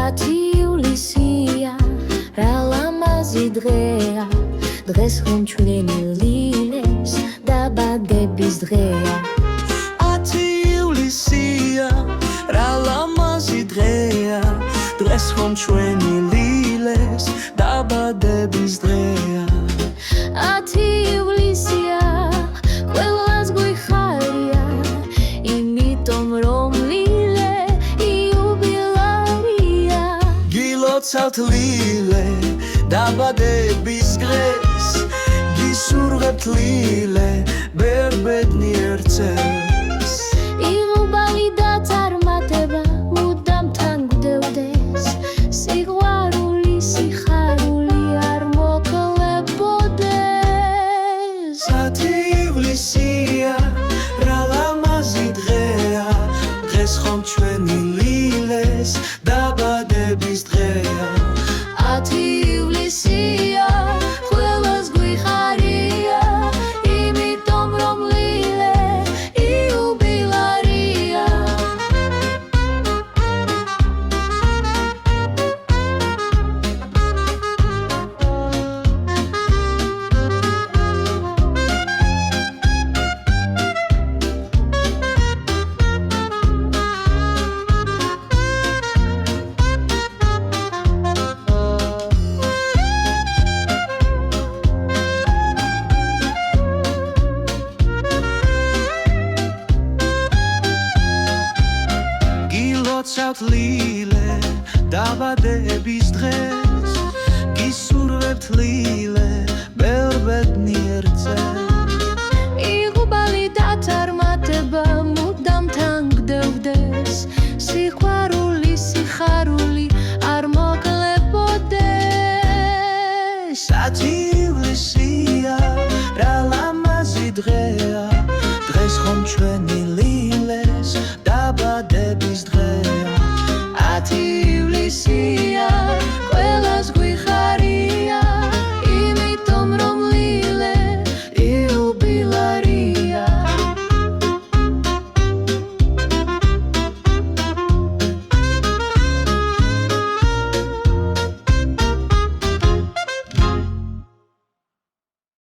ივლისია რა ლამაზი დღეა დღეს ხომ ჩვენი ლილეს დაბადების დღეა 10 ივლისია რა ლამაზი დღეა დღეს ხომ ჩვენი ლილეს დაბადების დღეა 10 ივლისია ყველას გვიხარია იმიტომ რომ ლილე იუბილარია გილოცავთ ლილე დაბადების დღეს გისურვებთ ლილე ბერბედნიერ წელს იღუბალი და წარმატება მუდამ თან გვდევდეს სიყვარული სიხარული არ მოკლებოდეს 10 ივლისია რა ლამაზი დღეა დღეს ხომ ჩვენი ლილეს დაბადების დღეა 10 ივლისია ყველას გვიხარია იმიტომ რომ ლილე იუბილარია გილოცავთ ლილე დაბადების დღეს გისურვებთ ლილე ბერბედნიერ წელს იღუბალი და წარმატება მუდამ თან გვდევდეს სიყვარული სიხარული არ მოკლებოდეს 10 ივლისია რა ლამაზი დღეა დღეს ხომ ჩვენი